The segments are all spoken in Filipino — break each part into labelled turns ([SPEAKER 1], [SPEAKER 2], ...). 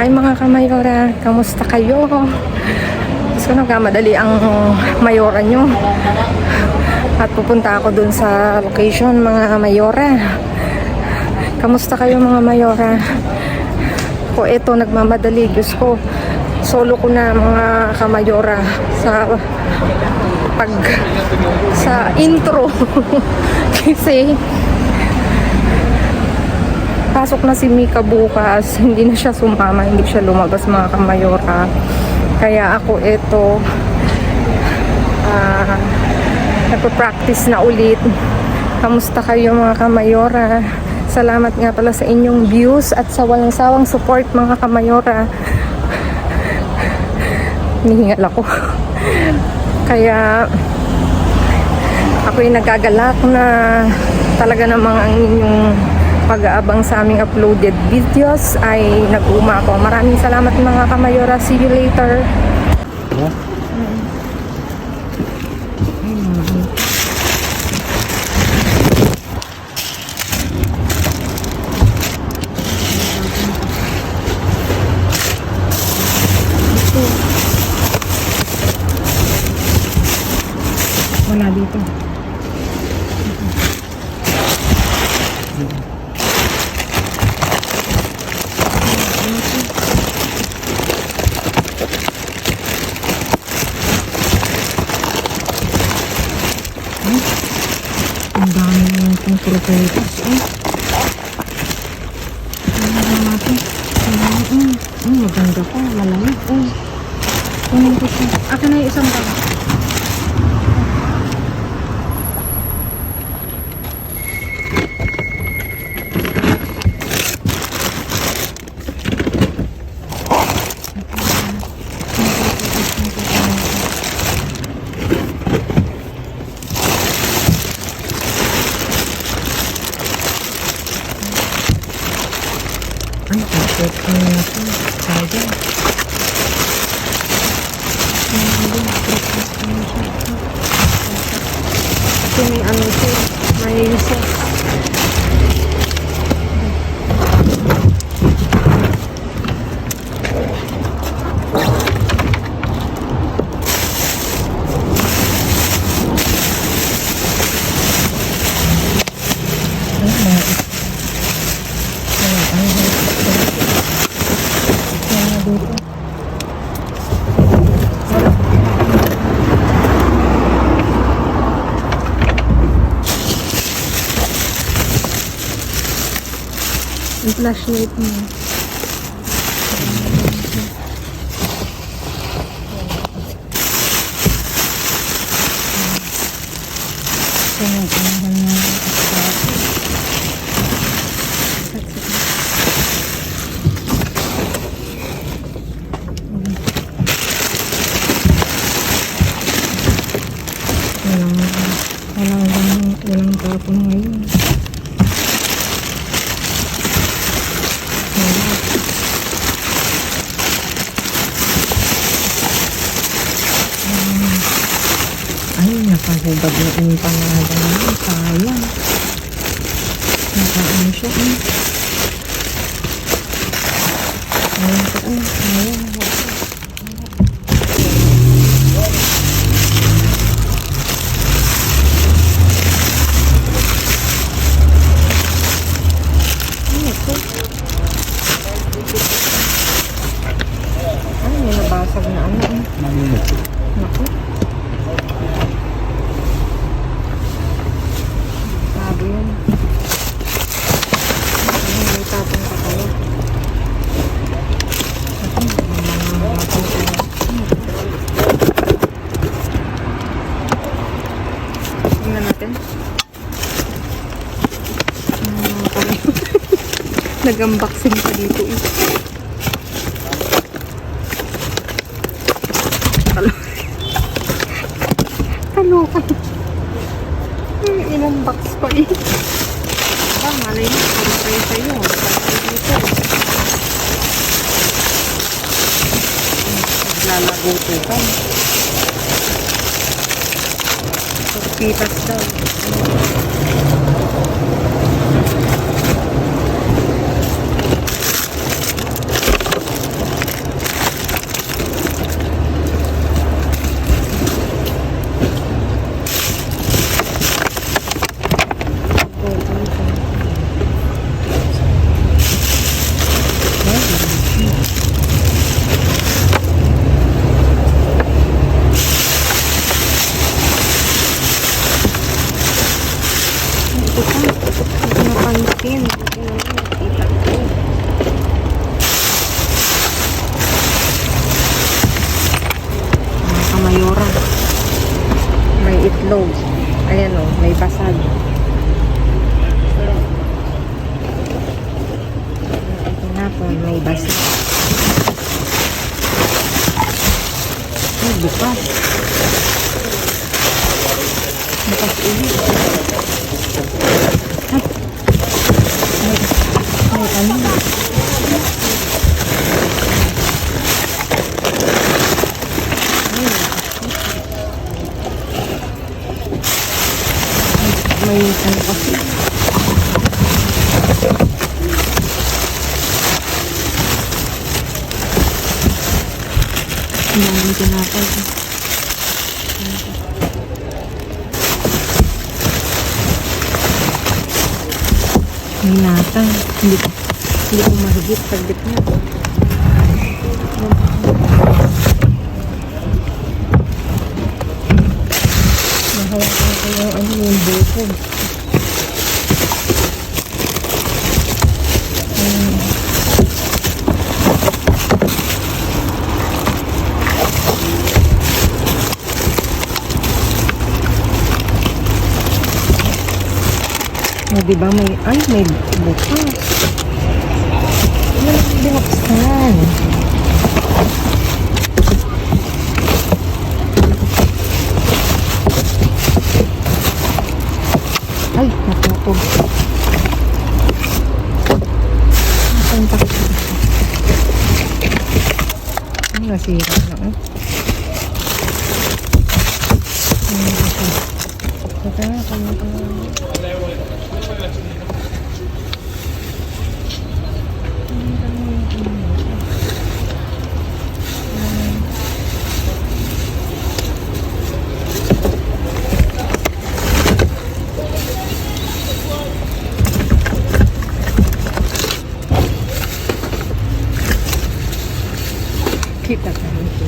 [SPEAKER 1] Hi mga kamayora, kamusta kayo? Gusto nagkamadali ang mayora nyo. At pupunta ako dun sa location mga mayora. Kamusta kayo mga mayora? Ko eto nagmamadali. Diyos ko, solo ko na mga kamayora sa intro. Kasi pasok na si Mika bukas, hindi na siya sumama, hindi siya lumabas mga kamayora. Kaya ako ito nagpa-practice na ulit. Kamusta kayo mga kamayora? Salamat nga pala sa inyong views at sa walang sawang support mga kamayora. Nihingal ako. Kaya ako'y nagagalak na talaga namang ang inyong pag-aabang sa aming uploaded videos ay nag-uma ako. Maraming salamat mga kamayora. See you later. Wala dito. Ang dami ng itong croquetas. Maganda pa. Malamig. Kunin ko siya. Akin na yung isang bag. Ay, perfect ko na ito. Sayang. Kasi may ano ito. May sauce. Yung flashlight mo. Walang tapon ngayon. Ay, nakahubad na yung pangalan niya. Sayang. Nakaano siya eh. Sayang ko eh. Sayang. Ay, may nabasag na ano eh. Naku. Sabi yun. Ay, may tapong ka tayo. Tingnan natin. Nag-unboxing pa dito eh. Kaloka. In-unbox ko eh. Malay mo, puro kayo sa'yo. Dito. Naglalago ito ka. Pagpitas daw. ito pa. Ito napansin. Ito naman, nakita ko. Mga kamayora. May itlog. Ayan o, may basag. Ito nga po, may basag. Ay, bukas. Bukas ulit. Ay, ano? May ano kasi. Ang dami tinapay. May nata. Hindi ko mahigit. Pagdip niya. Mahawakan ko yung ano yung buko. Diba may bukas. May binuksan. Ay, natutog. Nasaan takot? Ay, nasira na. Ito na, kanya pa na. Kita tayo ito.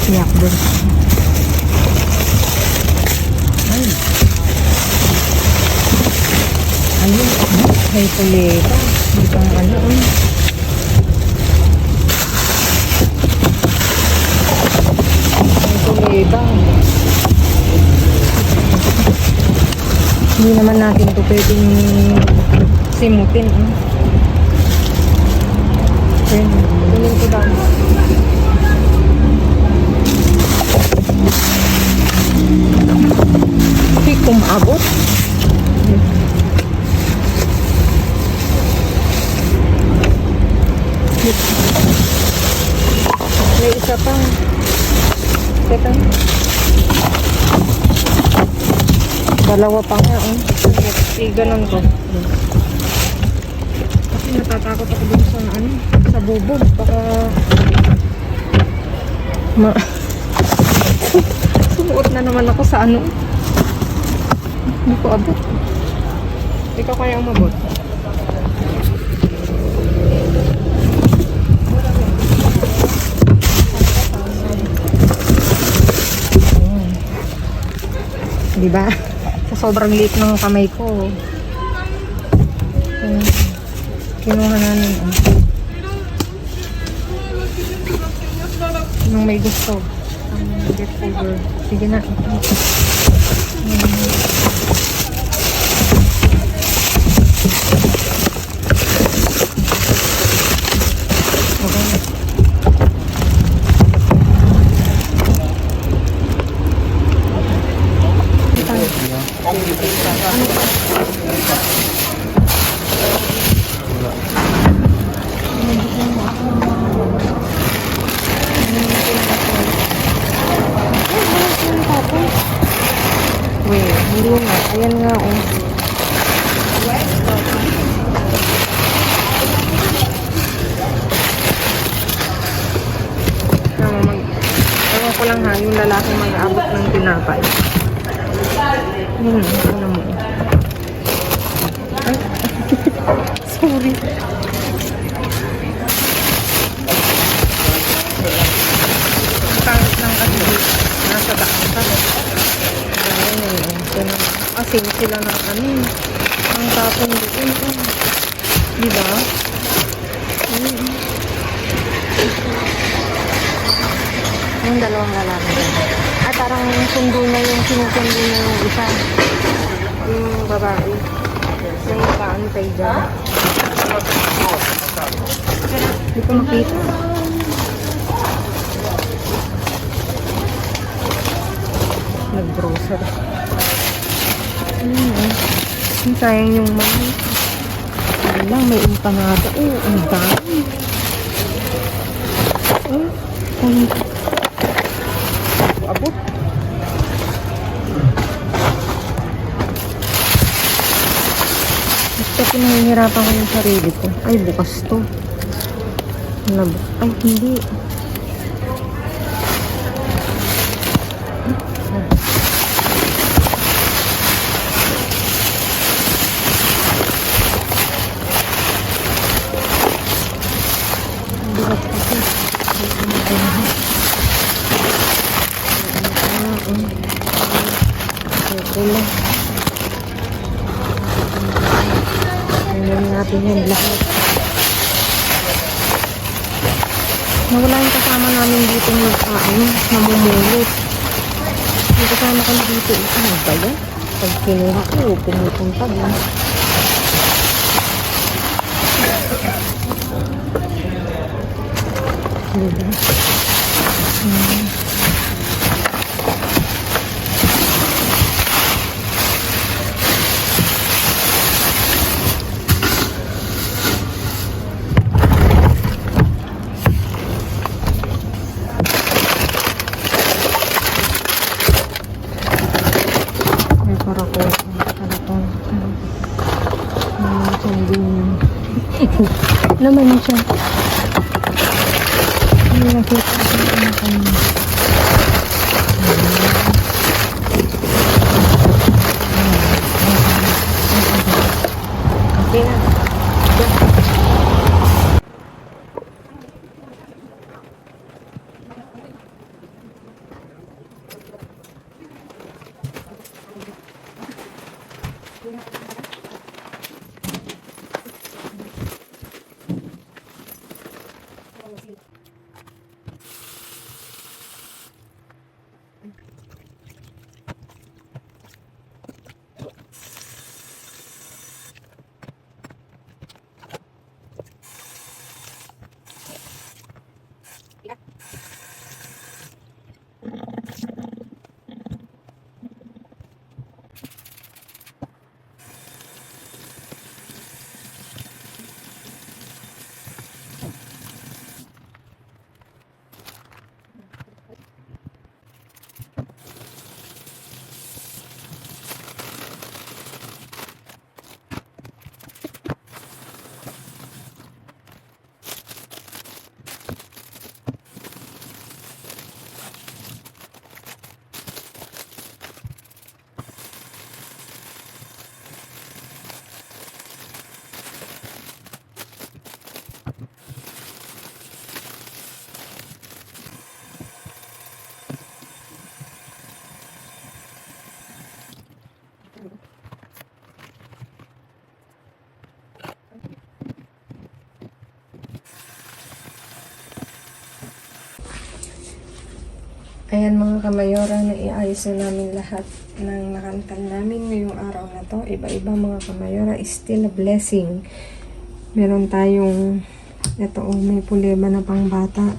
[SPEAKER 1] Iyak doon. Ayun. May kuleta. Hindi pang ano. May kuleta. Hindi naman natin ito pwedeng simutin. Tingin ko ba? Hindi ko maabot. May isa pa. Teka. Dalawa pa nga. Ganun ko. Kasi natatakot ako dun sa ano, sa bubog. Baka sumuot na naman ako sa ano. Hindi ko abot. Ikaw kaya umabot. Diba? Sa sobrang liit ng kamay ko. Kinuha namin. Nung may gusto. Get over. Sige na. Wait, hindi nga. Ayan nga, oh. Ewan ko lang ha, yung lalaking mag-aabot ng tinapay. Yun, ano mo. Ay, sorry. Pangit lang kasi nasa daan pa. Kasi sila ng ano, ang tapon doon. Diba? Yung dalawang lalaki. At parang sinusundo na yung isa. Yung babae. Yung nakaantay dyan. Hindi ko makita. Nag-grocery. Sayang yung mami. Wala, may empanada. Oh, ang dami. Abot. Basta pinahihirapan ko yung sarili ko. Ay, bukas to. Ay, hindi. Tingnan natin yan lahat. Nawala yung kasama namin dito namumulot. Yung kasama ko dito, ano ba yan? Pag kinuha ko, pumupunta yan. Diba? Naman siya. Hindi nakita ko na kanya. Okay na. Ayan mga kamayora, na iayos na namin lahat ng nakantal namin ngayong araw na to. Iba-iba mga kamayora, is still a blessing. Meron tayong, ito may puleba na pang bata,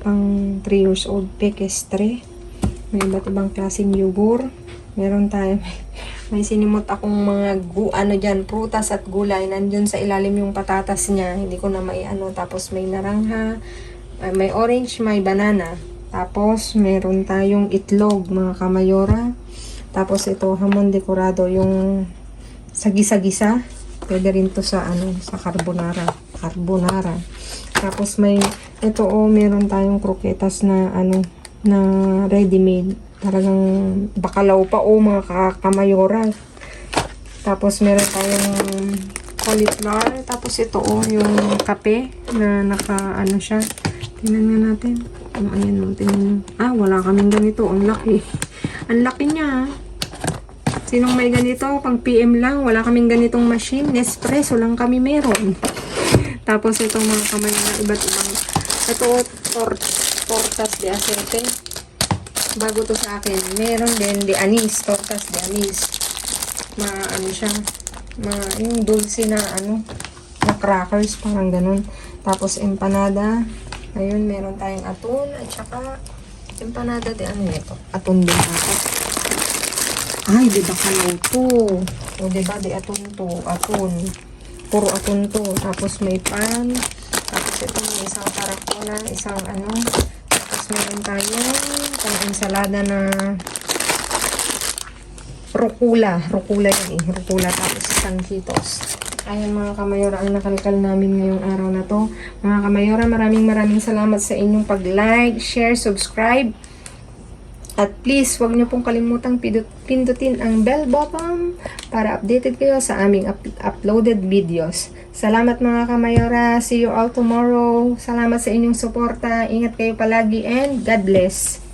[SPEAKER 1] pang 3 years old pekestre. May iba't ibang klaseng yugor. Meron tayo, may sinimot akong mga dyan, prutas at gulay. Nandun sa ilalim yung patatas niya, hindi ko na maiano. Tapos may narangha, may orange, may banana. Tapos, meron tayong itlog, mga kamayora. Tapos, ito, hamon dekorado, yung sagisa-gisa. Pwede rin to sa, sa carbonara. Carbonara. Tapos, ito, meron tayong croquetas na, na ready-made. Talagang bakalaw pa, mga kamayora. Tapos, meron tayong cauliflower. Tapos, ito, yung kape na siya. Tingnan nga natin. Ayan, tingnan. Wala kaming ganito. Ang laki. Ang laki niya. Sinong may ganito? Pang PM lang. Wala kaming ganitong machine. Nespresso lang kami meron. Tapos ito mga kamay na iba't ibang. Ito, tortas de acete. Bago to sa akin. Meron din de anis. Tortas de anis. Siya. Yung dulce na na crackers. Parang ganun. Tapos empanada. Ayun, meron tayong atun at saka empanada de ito? Atun din ako. Ay, di ba kalaw to? O, di ba, di atun to? Atun. Puro atun to. Tapos may pan. Tapos ito, may isang karakona, isang Tapos meron tayong ensalada na rukula. Rukula yun eh. Rukula. Tapos isang Cheetos. Ayan mga kamayora, ang nakalkal namin ngayong araw na to. Mga kamayora, maraming salamat sa inyong pag-like, share, subscribe. At please, huwag niyo pong kalimutang pindutin ang bell button para updated kayo sa aming uploaded videos. Salamat mga kamayora. See you all tomorrow. Salamat sa inyong suporta. Ingat kayo palagi and God bless.